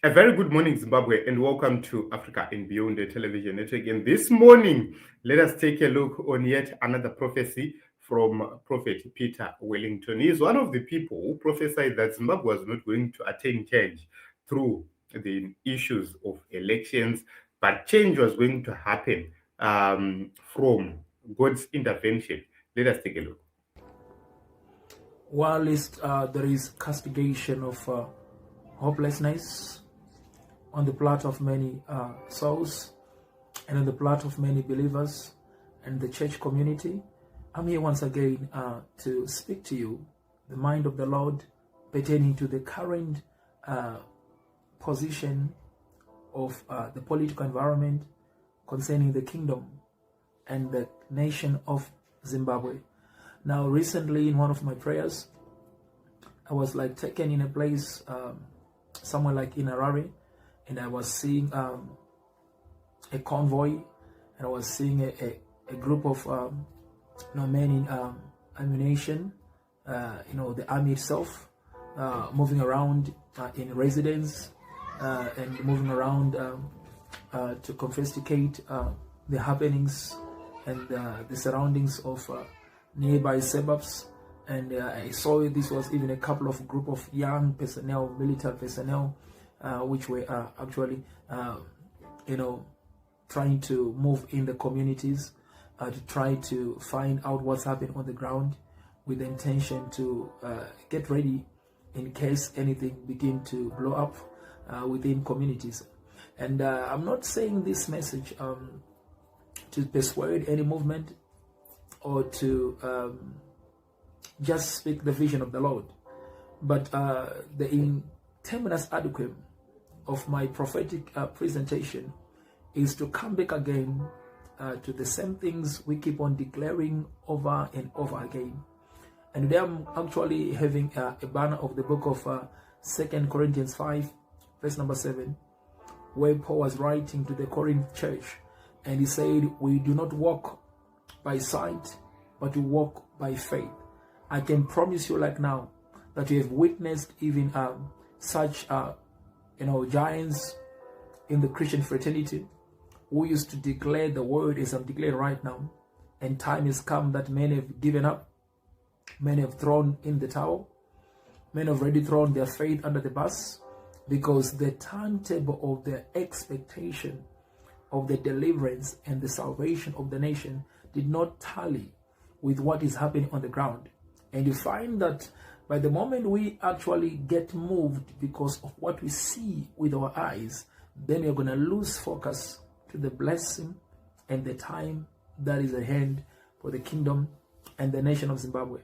A very good morning, Zimbabwe, and welcome to Africa and Beyond the television network. And this morning, let us take a look on yet another prophecy from Prophet Peter Wellington. He is one of the people who prophesied that Zimbabwe was not going to attain change through the issues of elections, but change was going to happen from God's intervention. Let us take a look. While there is castigation of hopelessness on the part of many souls and on the part of many believers and the church community, I'm here once again to speak to you the mind of the Lord pertaining to the current position of the political environment concerning the kingdom and the nation of Zimbabwe. Now, recently in one of my prayers, I was taken in a place somewhere like in Harare, and I was seeing a convoy, and I was seeing a group of men in ammunition, the army itself, moving around in residence and moving around to confiscate the happenings and the surroundings of nearby suburbs. And I saw this was even a couple of group of young personnel, military personnel, which were actually, trying to move in the communities to try to find out what's happening on the ground with the intention to get ready in case anything begin to blow up within communities. And I'm not saying this message to persuade any movement or to just speak the vision of the Lord, but the terminus adequate of my prophetic presentation is to come back again to the same things we keep on declaring over and over again. And today I'm actually having a banner of the book of 2 Corinthians 5, verse number 7, where Paul was writing to the Corinth church, and he said, we do not walk by sight, but we walk by faith. I can promise you now that you have witnessed even such giants in the Christian fraternity who used to declare the word as I'm declaring right now, and time has come that many have given up, many have thrown in the towel, many have already thrown their faith under the bus, because the timetable of their expectation of the deliverance and the salvation of the nation did not tally with what is happening on the ground. And you find that by the moment we actually get moved because of what we see with our eyes, then we're going to lose focus to the blessing and the time that is ahead for the kingdom and the nation of Zimbabwe.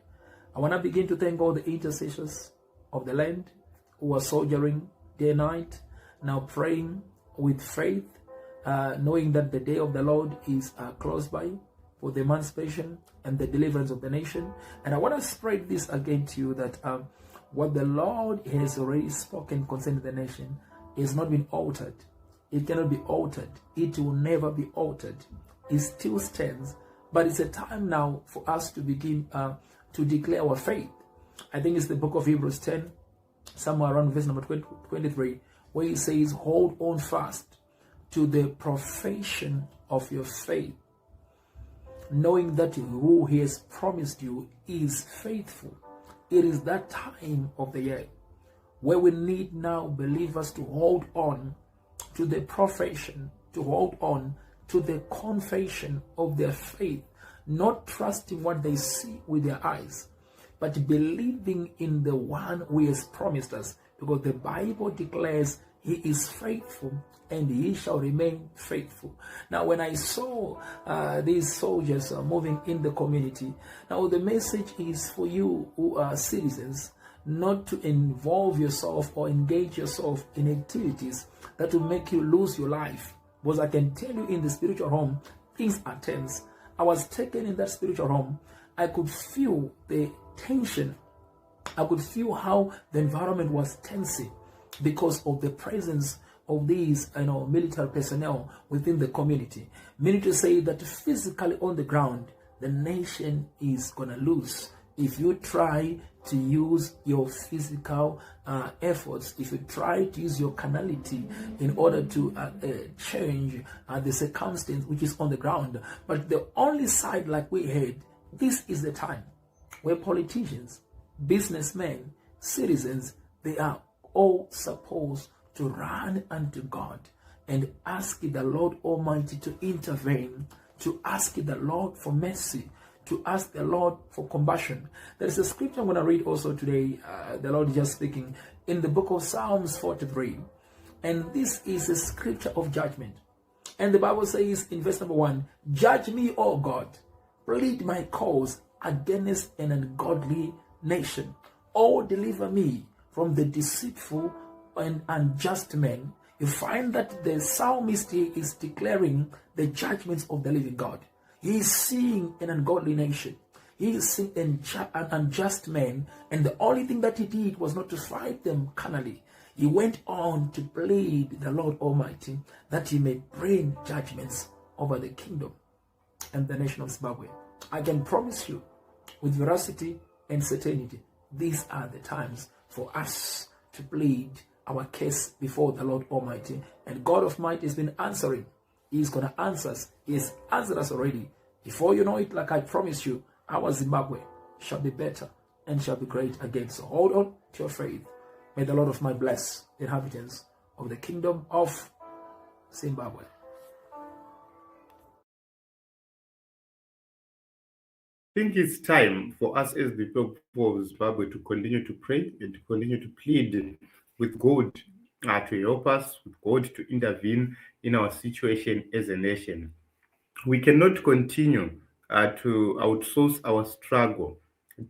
I want to begin to thank all the intercessors of the land who are soldiering day and night, now praying with faith, knowing that the day of the Lord is close by, for the emancipation and the deliverance of the nation. And I want to spread this again to you that what the Lord has already spoken concerning the nation has not been altered. It cannot be altered. It will never be altered. It still stands. But it's a time now for us to begin to declare our faith. I think it's the book of Hebrews 10, somewhere around verse number 23, where it says, hold on fast to the profession of your faith, knowing that who he has promised you is faithful. It is that time of the year where we need now believers to hold on to the profession, to hold on to the confession of their faith, not trusting what they see with their eyes, but believing in the one who has promised us, because the Bible declares he is faithful and he shall remain faithful. Now, when I saw these soldiers moving in the community, now the message is for you who are citizens not to involve yourself or engage yourself in activities that will make you lose your life. Because I can tell you, in the spiritual home, things are tense. I was taken in that spiritual home. I could feel the tension. I could feel how the environment was tensing because of the presence of these military personnel within the community. Meaning to say that physically on the ground, the nation is going to lose if you try to use your physical efforts, if you try to use your carnality in order to change the circumstance which is on the ground. But the only side, like we had, this is the time where politicians, businessmen, citizens, they are all supposed to run unto God and ask the Lord Almighty to intervene, to ask the Lord for mercy, to ask the Lord for compassion. There is a scripture I'm going to read also today. The Lord is just speaking in the book of Psalms 43. And this is a scripture of judgment. And the Bible says in verse number 1, "Judge me, O God, plead my cause against an ungodly nation. Oh, deliver me from the deceitful and unjust men." You find that the psalmist here is declaring the judgments of the living God. He is seeing an ungodly nation. He is seeing an unjust man. And the only thing that he did was not to fight them carnally. He went on to plead the Lord Almighty that he may bring judgments over the kingdom and the nation of Zimbabwe. I can promise you with veracity and certainty, these are the times for us to plead our case before the Lord Almighty. And God of might has been answering. He's going to answer us. He has answered us already. Before you know it, like I promised you, our Zimbabwe shall be better and shall be great again. So hold on to your faith. May the Lord of might bless the inhabitants of the kingdom of Zimbabwe. I think it's time for us as the people of Zimbabwe to continue to pray and to continue to plead with God to help us, with God to intervene in our situation as a nation. We cannot continue to outsource our struggle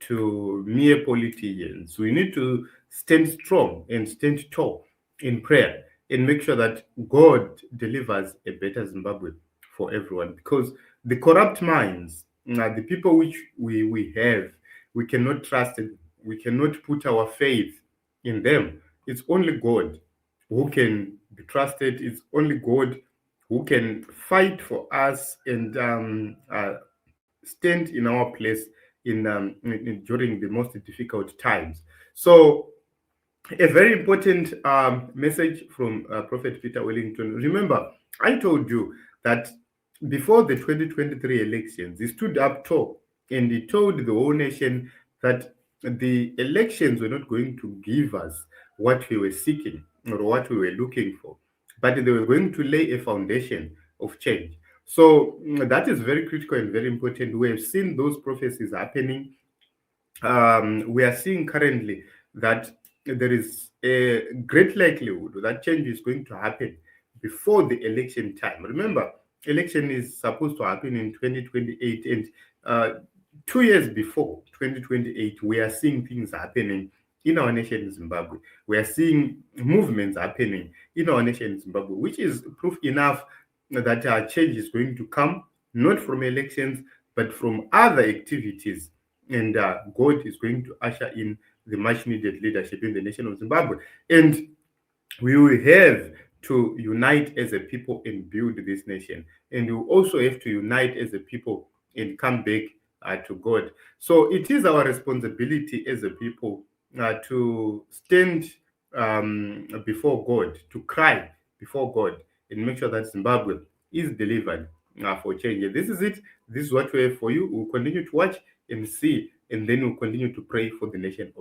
to mere politicians. We need to stand strong and stand tall in prayer and make sure that God delivers a better Zimbabwe for everyone. Because the corrupt minds, the people which we have, we cannot trust them. We cannot put our faith in them. It's only God who can be trusted. It's only God who can fight for us and stand in our place during the most difficult times. So, a very important message from Prophet Peter Wellington. Remember, I told you that before the 2023 elections, he stood up tall and he told the whole nation that the elections were not going to give us what we were seeking or what we were looking for, but they were going to lay a foundation of change. So that is very critical and very important. We have seen those prophecies happening. We are seeing currently that there is a great likelihood that change is going to happen before the election time. Remember, election is supposed to happen in 2028, and 2 years before 2028, we are seeing things happening in our nation, Zimbabwe. We are seeing movements happening in our nation, Zimbabwe, which is proof enough that our change is going to come, not from elections, but from other activities. And God is going to usher in the much needed leadership in the nation of Zimbabwe. And we will have to unite as a people and build this nation. And we also have to unite as a people and come back to God. So it is our responsibility as a people to stand before God, to cry before God, and make sure that Zimbabwe is delivered for change. And this is it. This is what we have for you. We'll continue to watch and see, and then we'll continue to pray for the nation of